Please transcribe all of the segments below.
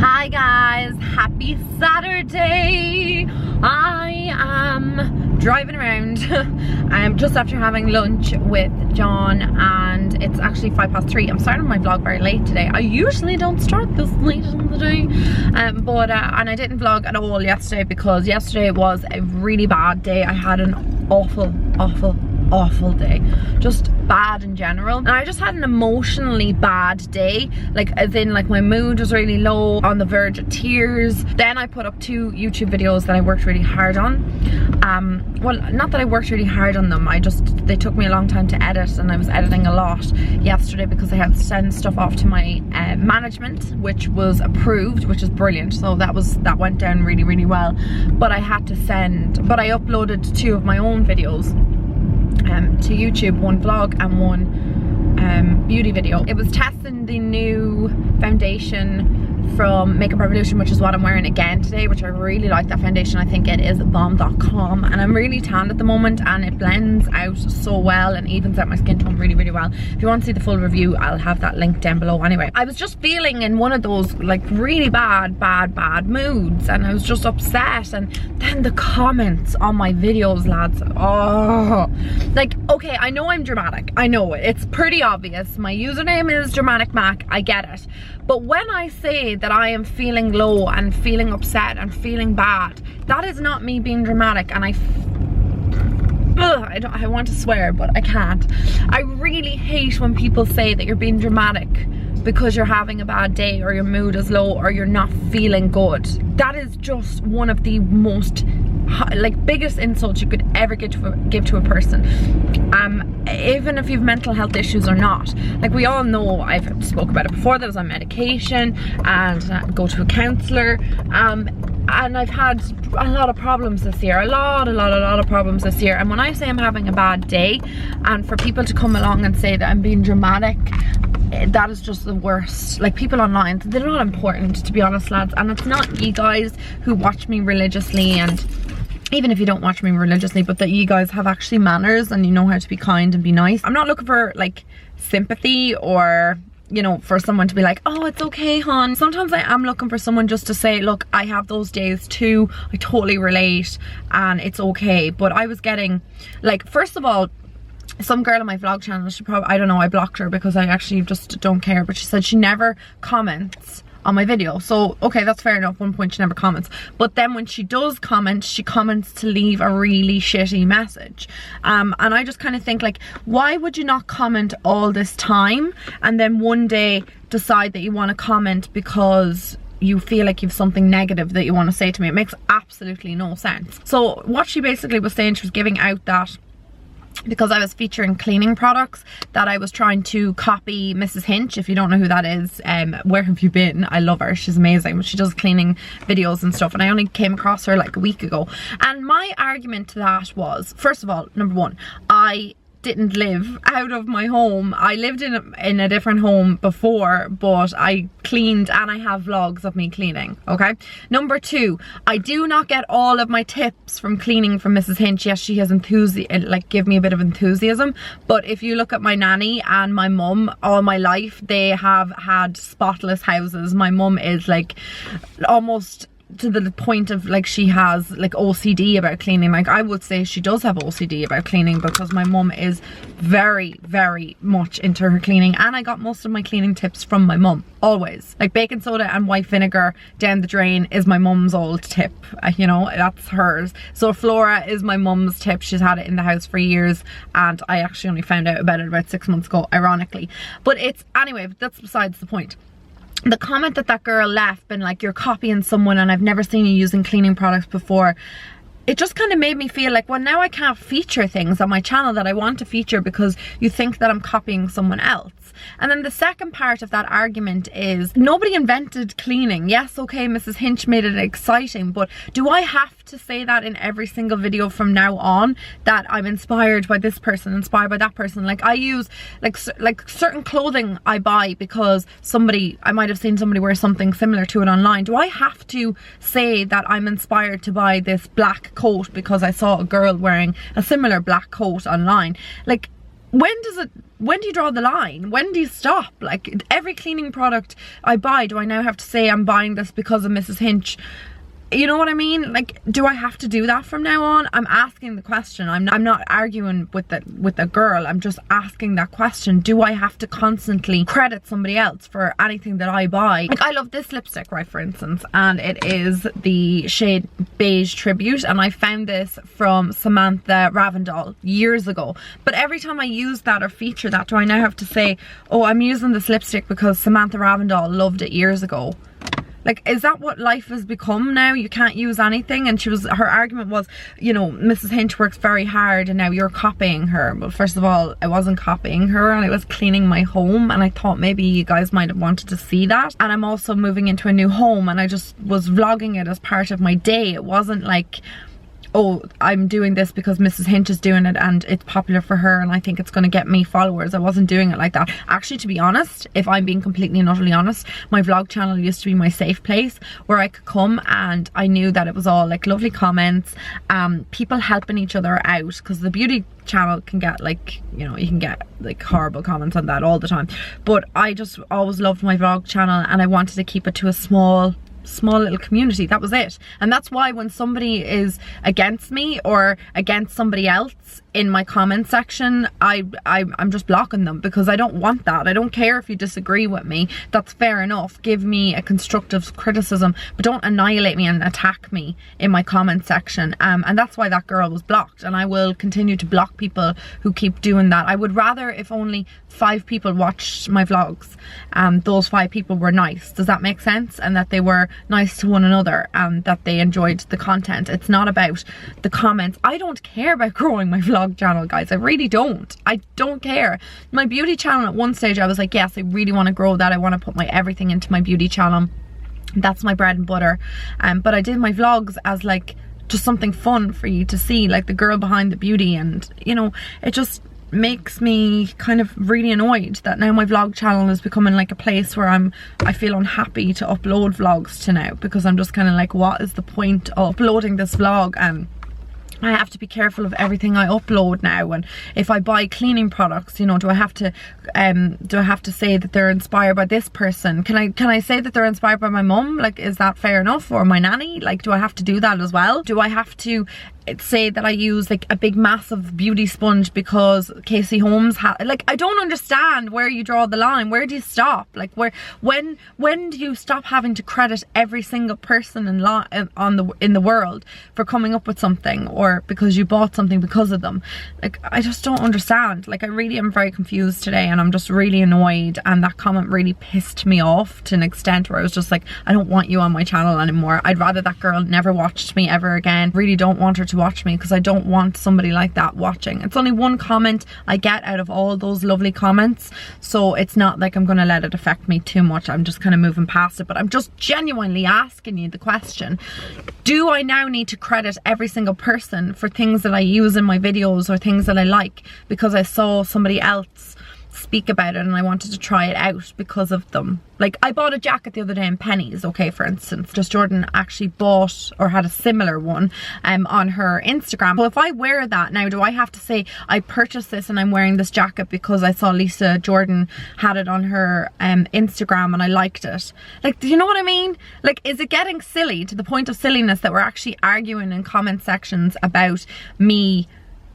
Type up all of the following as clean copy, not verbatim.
Hi guys, happy Saturday. I am driving around just after having lunch with John, and it's actually 3:05. I'm starting my vlog very late today. I usually don't start this late in the day, and I didn't vlog at all yesterday because yesterday was a really bad day. I had an awful day, just bad in general, and I just had an emotionally bad day, like as in like my mood was really low, on the verge of tears. Then I put up 2 YouTube videos that I worked really hard on. Well, not that I worked really hard on them, they took me a long time to edit, and I was editing a lot yesterday because I had to send stuff off to my management, which was approved, which is brilliant. So that went down really well. But I uploaded 2 of my own videos to YouTube, one vlog and one beauty video. It was testing the new foundation from Makeup Revolution, which is what I'm wearing again today, which I really like that foundation. I think it is bomb.com, and I'm really tanned at the moment, and it blends out so well and evens out my skin tone really well. If you want to see the full review, I'll have that link down below. Anyway, I was just feeling in one of those like really bad moods, and I was just upset. And then the comments on my videos, lads, oh, like, okay, I know I'm dramatic, I know it's pretty obvious, my username is Dramatic Mac, I get it, but when I say that I am feeling low and feeling upset and feeling bad, that is not me being dramatic. And I want to swear, but I can't. I really hate when people say that you're being dramatic because you're having a bad day, or your mood is low, or you're not feeling good. That is just one of the most biggest insults you could ever give to a person, even if you've mental health issues or not. Like, we all know, I've spoke about it before, that I was on medication and go to a counsellor, and I've had a lot of problems this year, a lot of problems this year. And when I say I'm having a bad day, and for people to come along and say that I'm being dramatic, that is just the worst. Like, people online, they're not important, to be honest, lads. And it's not you guys who watch me religiously, and even if you don't watch me religiously, but that you guys have actually manners and you know how to be kind and be nice. I'm not looking for like sympathy, or, you know, for someone to be like, oh, it's okay, hon. Sometimes I am looking for someone just to say, look, I have those days too, I totally relate, and it's okay. But I was getting, like, first of all, some girl on my vlog channel, she probably, I don't know, I blocked her because I actually just don't care, but she said she never comments on my video. So okay, that's fair enough. One point, she never comments, but then when she does comment, she comments to leave a really shitty message, and I just kind of think, like, why would you not comment all this time and then one day decide that you want to comment because you feel like you've something negative that you want to say to me? It makes absolutely no sense. So what she basically was saying, she was giving out that because I was featuring cleaning products, that I was trying to copy Mrs. Hinch. If you don't know who that is, where have you been? I love her, she's amazing. She does cleaning videos and stuff, and I only came across her like a week ago. And my argument to that was, first of all, number one, I didn't live out of my home. I lived in a different home before, but I cleaned, and I have vlogs of me cleaning, okay? Number two, I do not get all of my tips from cleaning from Mrs. Hinch. Yes, she has give me a bit of enthusiasm, but if you look at my nanny and my mum, all my life they have had spotless houses. My mum is like almost to the point of, like, she has like OCD about cleaning. Like, I would say she does have OCD about cleaning, because my mum is very much into her cleaning, and I got most of my cleaning tips from my mum, always. Like, baking soda and white vinegar down the drain is my mum's old tip, you know, that's hers. So Flora is my mum's tip. She's had it in the house for years, and I actually only found out about it about 6 months ago, ironically. But anyway, that's besides the point. The comment that girl left, been like, you're copying someone and I've never seen you using cleaning products before, it just kind of made me feel like, well, now I can't feature things on my channel that I want to feature because you think that I'm copying someone else. And then the second part of that argument is, nobody invented cleaning. Yes, okay, Mrs. Hinch made it exciting, but do I have to say that in every single video from now on, that I'm inspired by this person, inspired by that person? Like, I use like certain clothing I buy because I might have seen somebody wear something similar to it online. Do I have to say that I'm inspired to buy this black coat because I saw a girl wearing a similar black coat online? Like, when does it when do you draw the line? When do you stop? Like, every cleaning product I buy, do I now have to say I'm buying this because of Mrs. Hinch? You know what I mean? Like, do I have to do that from now on? I'm asking the question. I'm not arguing with the girl. I'm just asking that question. Do I have to constantly credit somebody else for anything that I buy? Like, I love this lipstick, right, for instance, and it is the shade Beige Tribute, and I found this from Samantha Ravndal years ago. But every time I use that or feature that, do I now have to say, oh, I'm using this lipstick because Samantha Ravndal loved it years ago? Like, is that what life has become now? You can't use anything? And her argument was, you know, Mrs. Hinch works very hard and now you're copying her. But first of all, I wasn't copying her, and I was cleaning my home, and I thought maybe you guys might have wanted to see that. And I'm also moving into a new home, and I just was vlogging it as part of my day. It wasn't like, oh, I'm doing this because Mrs. Hinch is doing it and it's popular for her and I think it's going to get me followers. I wasn't doing it like that. Actually, to be honest, if I'm being completely and utterly honest, my vlog channel used to be my safe place where I could come and I knew that it was all like lovely comments, people helping each other out, because the beauty channel can get, like, you know, you can get like horrible comments on that all the time. But I just always loved my vlog channel and I wanted to keep it to a small little community. That was it. And that's why when somebody is against me or against somebody else in my comment section, I'm just blocking them, because I don't want that. I don't care if you disagree with me. That's fair enough. Give me a constructive criticism, but don't annihilate me and attack me in my comment section. And that's why that girl was blocked, and I will continue to block people who keep doing that. I would rather if only 5 people watched my vlogs, those 5 people were nice. Does that make sense? And that they were nice to one another and that they enjoyed the content. It's not about the comments. I don't care about growing my vlog channel, guys. I really don't. I don't care. My beauty channel, at one stage I was like, yes, I really want to grow that. I want to put my everything into my beauty channel. That's my bread and butter. But I did my vlogs as like just something fun for you to see, like the girl behind the beauty, and you know, it just makes me kind of really annoyed that now my vlog channel is becoming like a place where I feel unhappy to upload vlogs to now, because I'm just kind of like, what is the point of uploading this vlog? And I have to be careful of everything I upload now. And if I buy cleaning products, you know, do I have to say that they're inspired by this person? Can I say that they're inspired by my mum? Like, is that fair enough? Or my nanny? Like, do I have to do that as well? Do I have to say that I use like a big massive beauty sponge because Casey Holmes had, like, I don't understand where you draw the line. Where do you stop? Like, when do you stop having to credit every single person in the world for coming up with something, or because you bought something because of them? Like, I just don't understand. Like, I really am very confused today, and I'm just really annoyed, and that comment really pissed me off to an extent where I was just like, I don't want you on my channel anymore. I'd rather that girl never watched me ever again. Really don't want her to watch me, because I don't want somebody like that watching. It's only one comment I get out of all those lovely comments, so it's not like I'm gonna let it affect me too much. I'm just kind of moving past it. But I'm just genuinely asking you the question, do I now need to credit every single person for things that I use in my videos or things that I like because I saw somebody else speak about it and I wanted to try it out because of them? Like, I bought a jacket the other day in Pennies, okay, for instance. Just Jordan actually bought or had a similar one on her Instagram. So if I wear that now, do I have to say I purchased this and I'm wearing this jacket because I saw Lisa Jordan had it on her Instagram and I liked it? Like, do you know what I mean? Like, is it getting silly to the point of silliness that we're actually arguing in comment sections about me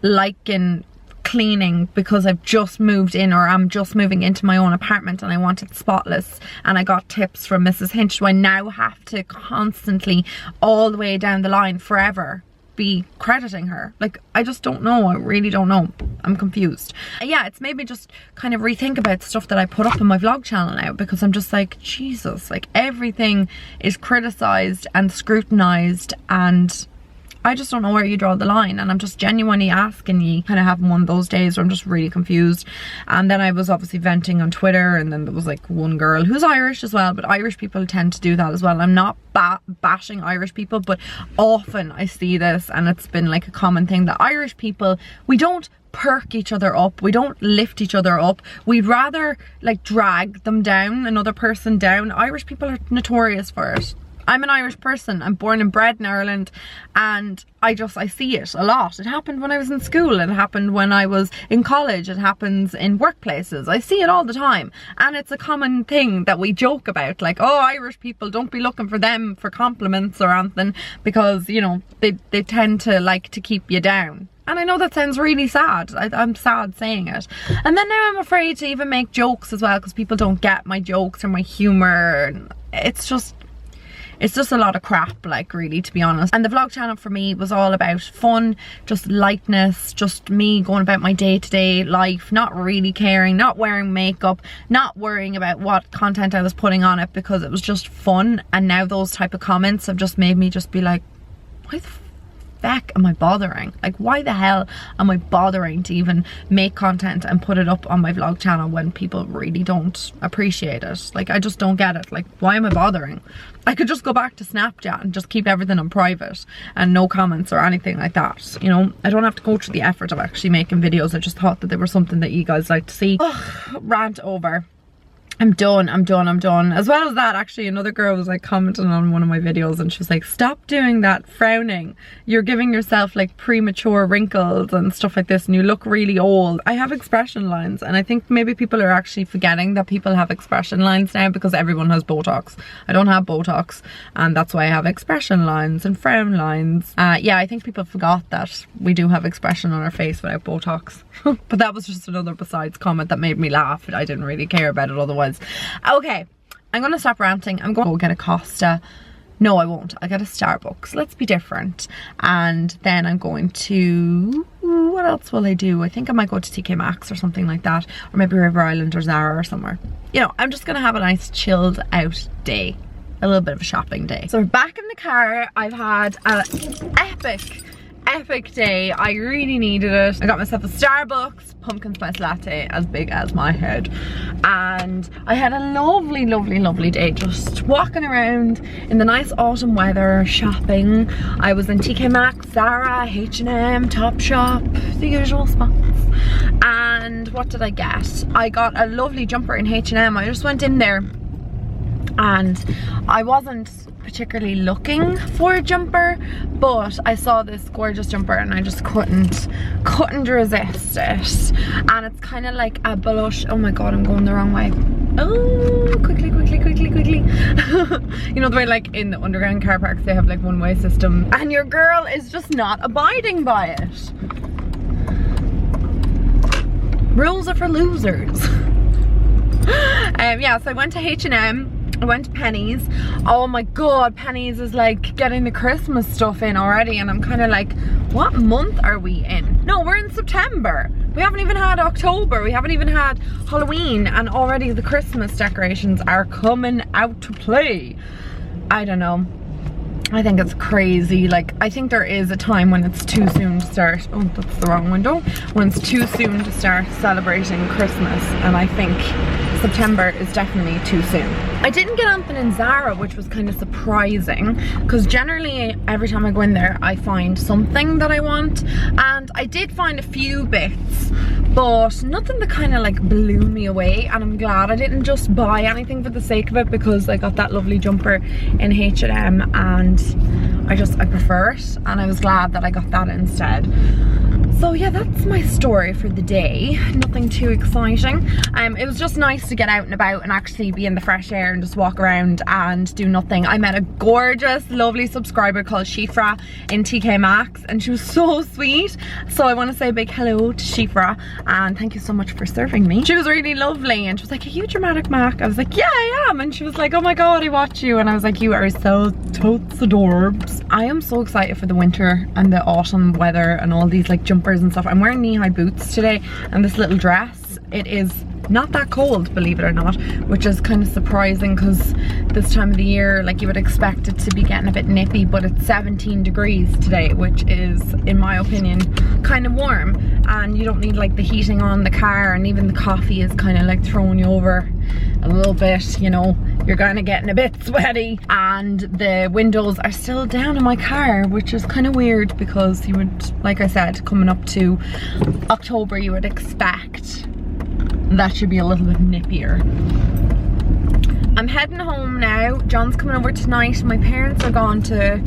liking cleaning because I've just moved in, or I'm just moving into my own apartment and I want it spotless and I got tips from Mrs. Hinch? Do I now have to constantly, all the way down the line, forever, be crediting her? Like, I just don't know. I really don't know. I'm confused. Yeah, it's made me just kind of rethink about stuff that I put up on my vlog channel now, because I'm just like, Jesus, like, everything is criticized and scrutinized, and I just don't know where you draw the line. And I'm just genuinely asking you, kind of having one of those days where I'm just really confused. And then I was obviously venting on Twitter, and then there was like one girl who's Irish as well, but Irish people tend to do that as well. I'm not bashing Irish people, but often I see this, and it's been like a common thing that Irish people, we don't perk each other up, we don't lift each other up, we'd rather like drag them down, another person down. Irish people are notorious for it. I'm an Irish person. I'm born and bred in Ireland, and I see it a lot. It happened when I was in school, it happened when I was in college, it happens in workplaces. I see it all the time, and it's a common thing that we joke about, like, oh, Irish people, don't be looking for them for compliments or anything, because, you know, they tend to like to keep you down. And I know that sounds really sad. I'm sad saying it. And then now I'm afraid to even make jokes as well, because people don't get my jokes or my humour. It's just a lot of crap, like, really, to be honest. And the vlog channel for me was all about fun, just lightness, just me going about my day-to-day life, not really caring, not wearing makeup, not worrying about what content I was putting on it, because it was just fun. And now those type of comments have just made me just be like, why the feck am I bothering? Like, why the hell am I bothering to even make content and put it up on my vlog channel when people really don't appreciate it? Like, I just don't get it. Like, why am I bothering? I could just go back to Snapchat and just keep everything on private and no comments or anything like that, you know? I don't have to go through the effort of actually making videos. I just thought that they were something that you guys like to see. Ugh, rant over. I'm done. As well as that, actually, another girl was like commenting on one of my videos, and she was like, stop doing that frowning. You're giving yourself like premature wrinkles and stuff like this, and you look really old. I have expression lines, and I think maybe people are actually forgetting that people have expression lines now, because everyone has Botox. I don't have Botox, and that's why I have expression lines and frown lines. Yeah, I think people forgot that we do have expression on our face without Botox. But that was just another besides comment that made me laugh. I didn't really care about it otherwise. Okay, I'm gonna stop ranting. I'm gonna go get a Costa. No, I won't. I'll get a Starbucks. Let's be different. And then I'm going to, what else will I do? I think I might go to TK Maxx or something like that, or maybe River Island or Zara or somewhere. You know, I'm just gonna have a nice chilled out day, a little bit of a shopping day. So we're back in the car. I've had an epic day. I really needed it. I got myself a Starbucks pumpkin spice latte as big as my head, and I had a lovely day just walking around in the nice autumn weather, shopping. I was in TK Maxx, Zara, H&M, Topshop, the usual spots. And what did I get? I got a lovely jumper in H&M. I just went in there and I wasn't particularly looking for a jumper, but I saw this gorgeous jumper and I just couldn't resist it. And it's kind of like a blush. Oh my god, I'm going the wrong way. Oh, quickly. You know the way, like, in the underground car parks they have like one-way system, and your girl is just not abiding by it. Rules are for losers. Yeah, so I went to H&M. I went to Penny's. Oh my god, Penny's is like getting the Christmas stuff in already, and I'm kind of like, what month are we in? No, we're in September. We haven't even had October. We haven't even had Halloween, and already the Christmas decorations are coming out to play. I don't know. I think it's crazy. Like, I think there is a time when it's too soon to start. Oh, that's the wrong window. When it's too soon to start celebrating Christmas, and I think September is definitely too soon. I didn't get anything in Zara, which was kind of surprising, because generally every time I go in there I find something that I want, and I did find a few bits, but nothing that kind of like blew me away. And I'm glad I didn't just buy anything for the sake of it, because I got that lovely jumper in H&M and I prefer it, and I was glad that I got that instead. So yeah, that's my story for the day. Nothing too exciting. It was just nice to get out and about and actually be in the fresh air and just walk around and do nothing. I met a gorgeous, lovely subscriber called Shifra in TK Maxx, and she was so sweet. So I want to say a big hello to Shifra, and thank you so much for serving me. She was really lovely, and she was like, are you dramatic Mac? I was like, yeah, I am. And she was like, oh my god, I watch you. And I was like, you are so totes adorbs. I am so excited for the winter and the autumn weather and all these like jumpers and stuff. I'm wearing knee-high boots today and this little dress. It is not that cold, believe it or not, which is kind of surprising, because this time of the year, like, you would expect it to be getting a bit nippy, but it's 17 degrees today, which is, in my opinion, kind of warm, and you don't need like the heating on the car, and even the coffee is kind of like throwing you over a little bit, you know. You're kind of getting a bit sweaty, and the windows are still down in my car, which is kind of weird, because you would, like I said, coming up to October, you would expect that should be a little bit nippier. I'm heading home now. John's coming over tonight. My parents are gone to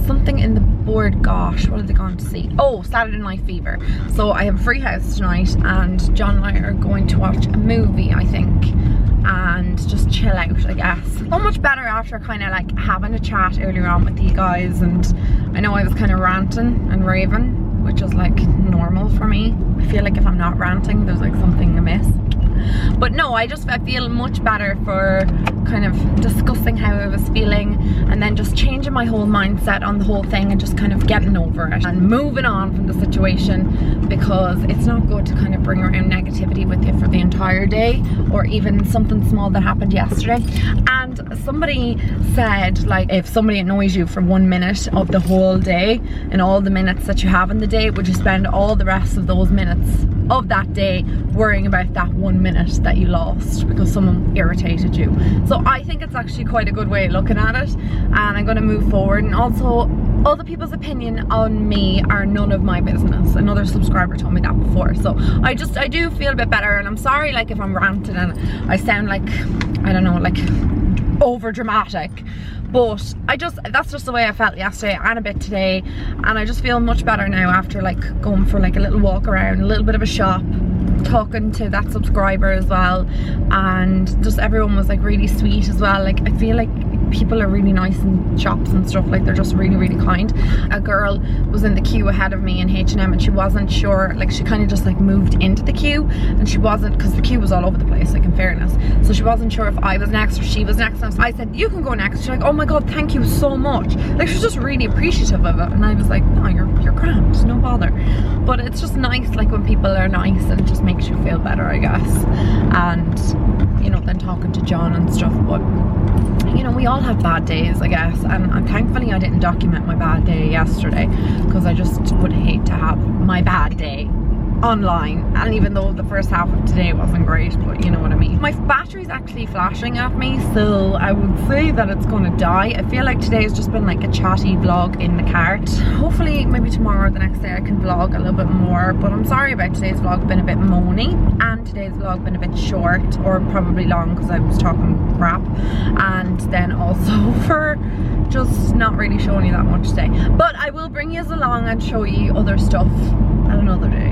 something in the board. Gosh, what are they going to see? Oh, Saturday Night Fever. So I have a free house tonight, and John and I are going to watch a movie, I think, and just chill out, I guess. So much better after kind of like having a chat earlier on with you guys, and I know I was kind of ranting and raving, which is like normal for me. I feel like if I'm not ranting, there's like something amiss. But no, I feel much better for kind of discussing how I was feeling, and then just changing my whole mindset on the whole thing, and just kind of getting over it and moving on from the situation, because it's not good to kind of bring around negativity with you for the entire day, or even something small that happened yesterday. And somebody said, like, if somebody annoys you for 1 minute of the whole day, and all the minutes that you have in the day, would you spend all the rest of those minutes of that day worrying about that 1 minute that you lost because someone irritated you? So I think it's actually quite a good way of looking at it, and I'm going to move forward. And also, other people's opinion on me are none of my business. Another subscriber told me that before, so I do feel a bit better. And I'm sorry, like, if I'm ranting and I sound like, I don't know, like over dramatic, but that's just the way I felt yesterday and a bit today, and I just feel much better now after like going for like a little walk around, a little bit of a shop, talking to that subscriber as well, and just everyone was like really sweet as well. Like, I feel like people are really nice in shops and stuff, like they're just really, really kind. A girl was in the queue ahead of me in H&M, and she wasn't sure, like she kind of just like moved into the queue, and she wasn't, because the queue was all over the place, like in fairness, so she wasn't sure if I was next or she was next. And I said, you can go next. She's like, oh my god, thank you so much. Like, she was just really appreciative of it, and I was like, no, you're grand, no bother. But it's just nice, like when people are nice, and it just makes you feel better, I guess. And you know, then talking to John and stuff. But you know, we all have bad days, I guess, and thankfully I didn't document my bad day yesterday, because I just would hate to have my bad day online. And even though the first half of today wasn't great, but you know what I mean. My battery's actually flashing at me, so I would say that it's gonna die. I feel like today's just been like a chatty vlog in the cart. Hopefully maybe tomorrow or the next day I can vlog a little bit more, but I'm sorry about today's vlog been a bit moany, and today's vlog been a bit short, or probably long, because I was talking crap, and then also for just not really showing you that much today. But I will bring you along and show you other stuff at another date.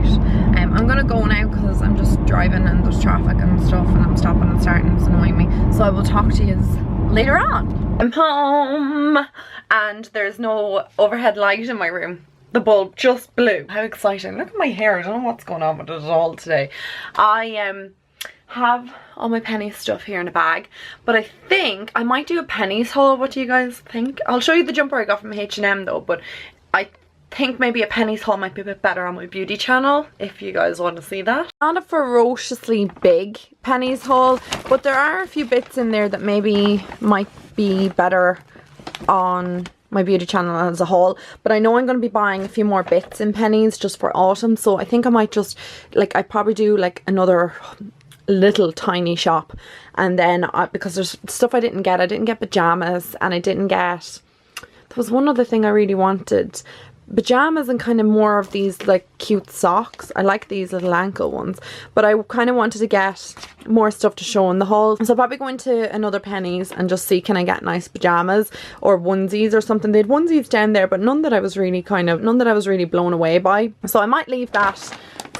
I'm gonna go now because I'm just driving and there's traffic and stuff, and I'm stopping and starting, it's annoying me. So I will talk to you later on. I'm home, and there's no overhead light in my room. The bulb just blew. How exciting. Look at my hair. I don't know what's going on with it at all today. I have all my penny stuff here in a bag, but I think I might do a pennies haul. What do you guys think? I'll show you the jumper I got from H&M though, but I think maybe a pennies haul might be a bit better on my beauty channel, if you guys want to see that. Not a ferociously big pennies haul, but there are a few bits in there that maybe might be better on my beauty channel as a whole. But I know I'm going to be buying a few more bits in pennies just for autumn, so I think I might just, like, I probably do like another little tiny shop, and then because there's stuff I didn't get pajamas, and I didn't get, there was one other thing I really wanted, pajamas and kind of more of these like cute socks. I like these little ankle ones, but I kind of wanted to get more stuff to show in the haul, so I'll probably go into another pennies and just see, can I get nice pajamas or onesies or something. They had onesies down there, but none that I was really blown away by, so I might leave that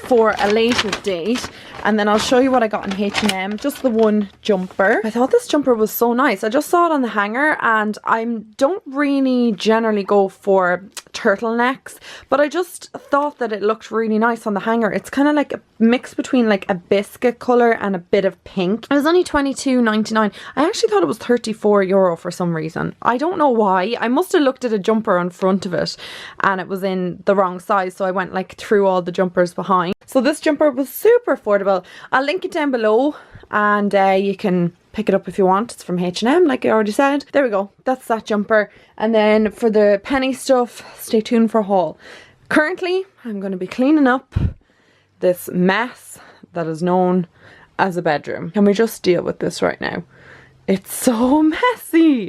for a later date. And then I'll show you what I got in H&M, just the one jumper. I thought this jumper was so nice. I just saw it on the hanger, and I don't really generally go for turtlenecks, but I just thought that it looked really nice on the hanger. It's kind of like a mix between like a biscuit colour and a bit of pink. It was only £22.99. I actually thought it was €34 for some reason. I don't know why. I must have looked at a jumper on front of it and it was in the wrong size, so I went like through all the jumpers behind. So this jumper was super affordable. I'll link it down below, and you can pick it up if you want. It's from H&M, like I already said. There we go, that's that jumper. And then for the penny stuff, stay tuned for a haul. Currently I'm going to be cleaning up this mess that is known as a bedroom. Can we just deal with this right now? It's so messy.